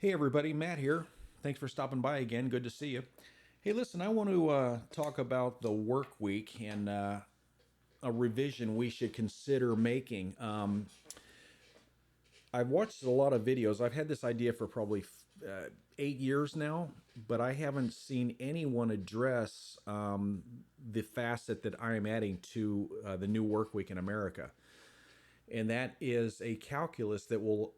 Hey everybody, Matt here. Thanks for stopping by again. Good to see you. Hey, listen, I want to talk about the work week and a revision we should consider making. I've watched a lot of videos. I've had this idea for probably 8 years now, but I haven't seen anyone address the facet that I am adding to the new work week in America. And that is a calculus that will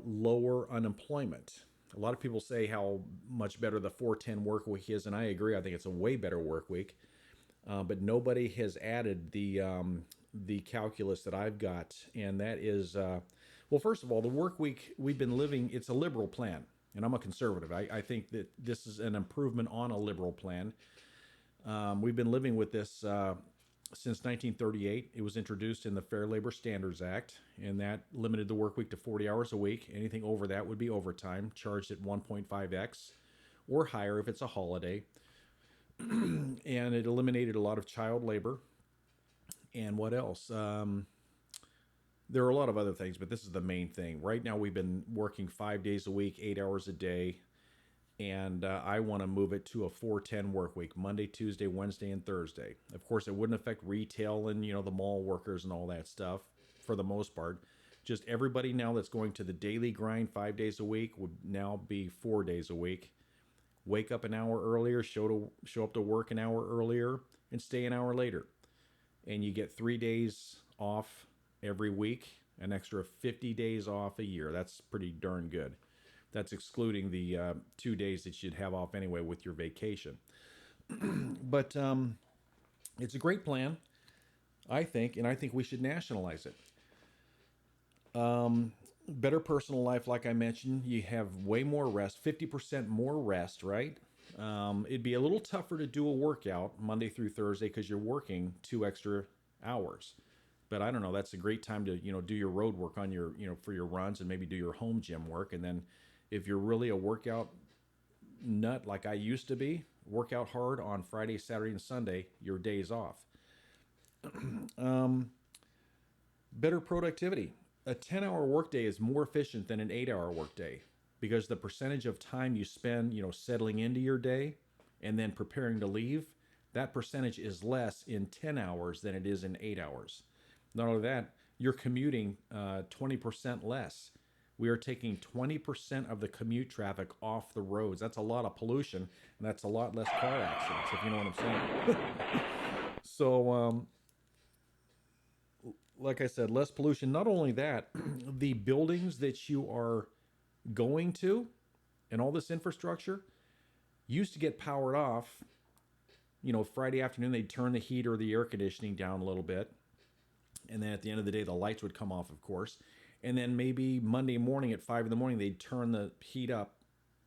lower unemployment. A lot of people say how much better the 410 work week is, and I agree. I think it's a way better work week. But nobody has added the calculus that I've got, and that is well. First of all, the work week we've been living, it's a liberal plan, and I'm a conservative. I think that this is an improvement on a liberal plan. We've been living with this since 1938. It was introduced in the Fair Labor Standards Act, and that limited the work week to 40 hours a week. Anything over that would be overtime, charged at 1.5x or higher if it's a holiday. And it eliminated a lot of child labor. And what else? There are a lot of other things, but this is the main thing. Right now, we've been working 5 days a week, 8 hours a day, and I want to move it to a 410 work week, Monday, Tuesday, Wednesday, and Thursday. Of course, it wouldn't affect retail and the mall workers and all that stuff for the most part. Just everybody now that's going to the daily grind 5 days a week would now be 4 days a week. Wake up an hour earlier, show up to work an hour earlier, and stay an hour later. And you get 3 days off every week, an extra 50 days off a year. That's pretty darn good. That's excluding the 2 days that you'd have off anyway with your vacation. But it's a great plan, I think, and I think we should nationalize it. Better personal life, like I mentioned. You have way more rest, 50% more rest, right? It'd be a little tougher to do a workout Monday through Thursday because you're working 2 extra hours. But I don't know. That's a great time to do your road work on your for your runs and maybe do your home gym work. And then if you're really a workout nut like I used to be, work out hard on Friday, Saturday, and Sunday. Your days off. Better productivity. A 10-hour workday is more efficient than an 8-hour workday because the percentage of time you spend, settling into your day and then preparing to leave, that percentage is less in 10 hours than it is in 8 hours. Not only that, you're commuting 20% less. We are taking 20% of the commute traffic off the roads. That's a lot of pollution, and that's a lot less car accidents, if you know what I'm saying. So, like I said, less pollution. Not only that, the buildings that you are going to and all this infrastructure used to get powered off. Friday afternoon, they'd turn the heat or the air conditioning down a little bit. And then at the end of the day, the lights would come off, of course. And then maybe Monday morning at 5 in the morning, they'd turn the heat up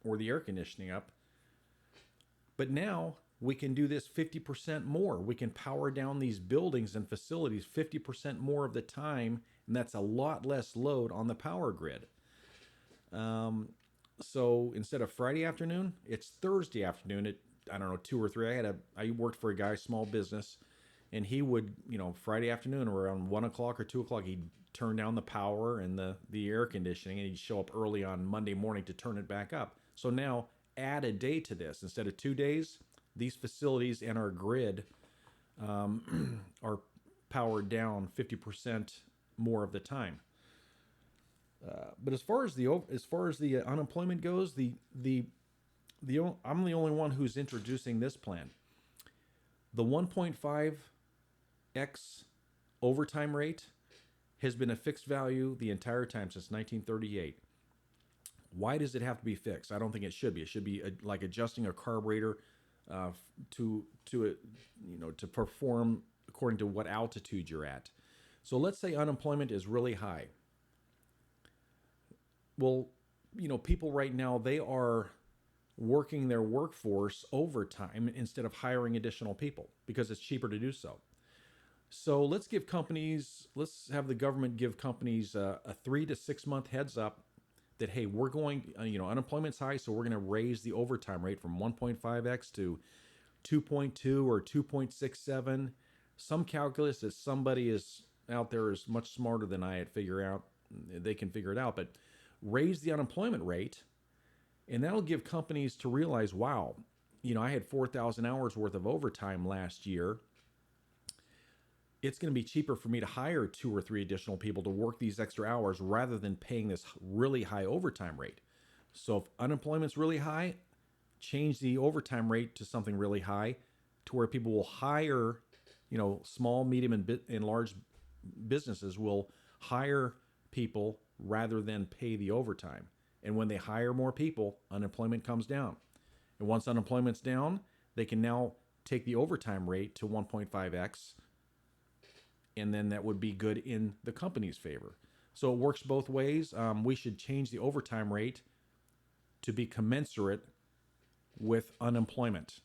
or the air conditioning up. But now we can do this 50% more. We can power down these buildings and facilities 50% more of the time, and that's a lot less load on the power grid. So instead of Friday afternoon, it's Thursday afternoon at, I don't know, 2 or 3. I worked for a guy, small business, and he would, Friday afternoon around 1 o'clock or 2 o'clock, he'd turn down the power and the air conditioning, and he'd show up early on Monday morning to turn it back up. So now add a day to this. Instead of 2 days, these facilities and our grid are powered down 50% more of the time. But as far as the unemployment goes, I'm the only one who's introducing this plan. The 1.5x overtime rate has been a fixed value the entire time since 1938. Why does it have to be fixed? I don't think it should be. It should be like adjusting a carburetor to perform according to what altitude you're at. So let's say unemployment is really high. Well, people right now, they are working their workforce overtime instead of hiring additional people because it's cheaper to do so. So let's have the government give companies a 3 to 6 month heads up that, hey, we're going, unemployment's high, so we're going to raise the overtime rate from 1.5x to 2.2 or 2.67. Some calculus that somebody is out there is much smarter than I at figure out. They can figure it out, but raise the unemployment rate And that'll give companies to realize, wow, I had 4,000 hours worth of overtime last year. It's going to be cheaper for me to hire 2 or 3 additional people to work these extra hours rather than paying this really high overtime rate. So if unemployment's really high, change the overtime rate to something really high to where people will hire, small, medium, and large businesses will hire people rather than pay the overtime. And when they hire more people, unemployment comes down. And once unemployment's down, they can now take the overtime rate to 1.5x, and then that would be good in the company's favor. So it works both ways. We should change the overtime rate to be commensurate with unemployment.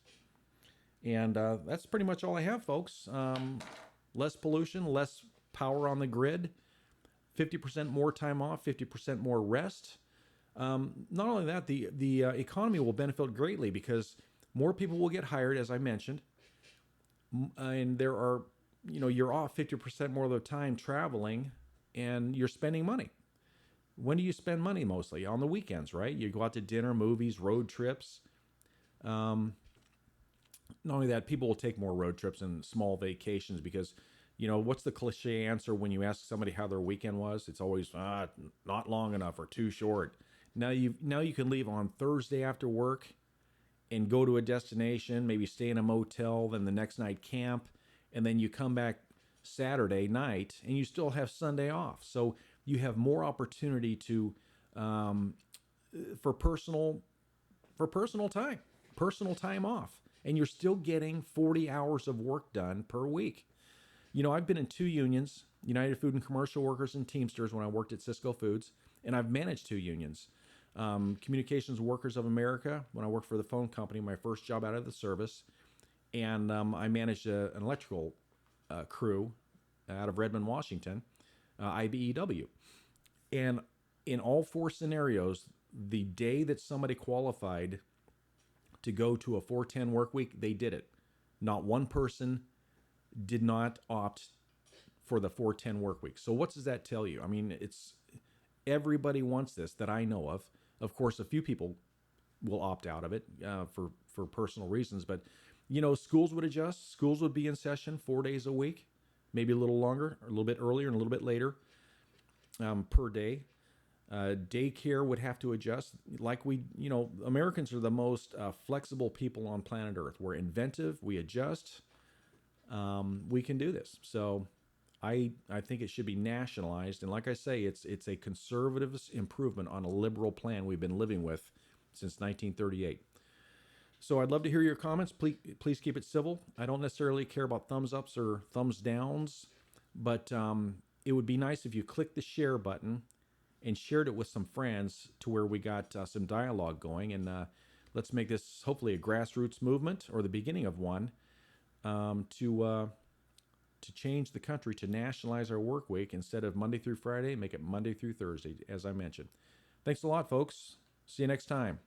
And that's pretty much all I have, folks. Less pollution, less power on the grid, 50% more time off, 50% more rest. Not only that, the economy will benefit greatly because more people will get hired, as I mentioned, and there are, you're off 50% more of the time traveling, and you're spending money. When do you spend money mostly? On the weekends, right? You go out to dinner, movies, road trips. Not only that, people will take more road trips and small vacations because, what's the cliche answer when you ask somebody how their weekend was? It's always not long enough or too short. Now you can leave on Thursday after work and go to a destination, maybe stay in a motel, then the next night camp, and then you come back Saturday night and you still have Sunday off. So you have more opportunity to for personal time off, and you're still getting 40 hours of work done per week. I've been in 2 unions, United Food and Commercial Workers and Teamsters, when I worked at Cisco Foods, and I've managed 2 unions. Communications Workers of America, when I worked for the phone company, my first job out of the service, and I managed an electrical crew out of Redmond, Washington, IBEW. And in all 4 scenarios, the day that somebody qualified to go to a 410 work week, they did it. Not one person did not opt for the 410 work week. So what does that tell you? I mean, it's everybody wants this that I know of. Of course, a few people will opt out of it for personal reasons, but schools would adjust. Schools would be in session 4 days a week, maybe a little longer, or a little bit earlier and a little bit later per day. Daycare would have to adjust. Like Americans are the most flexible people on planet Earth. We're inventive. We adjust. We can do this. So I think it should be nationalized. And like I say, it's a conservative improvement on a liberal plan we've been living with since 1938. So I'd love to hear your comments. Please keep it civil. I don't necessarily care about thumbs ups or thumbs downs, but it would be nice if you clicked the share button and shared it with some friends to where we got some dialogue going. And let's make this hopefully a grassroots movement or the beginning of one to change the country, to nationalize our work week instead of Monday through Friday, make it Monday through Thursday, as I mentioned. Thanks a lot, folks. See you next time.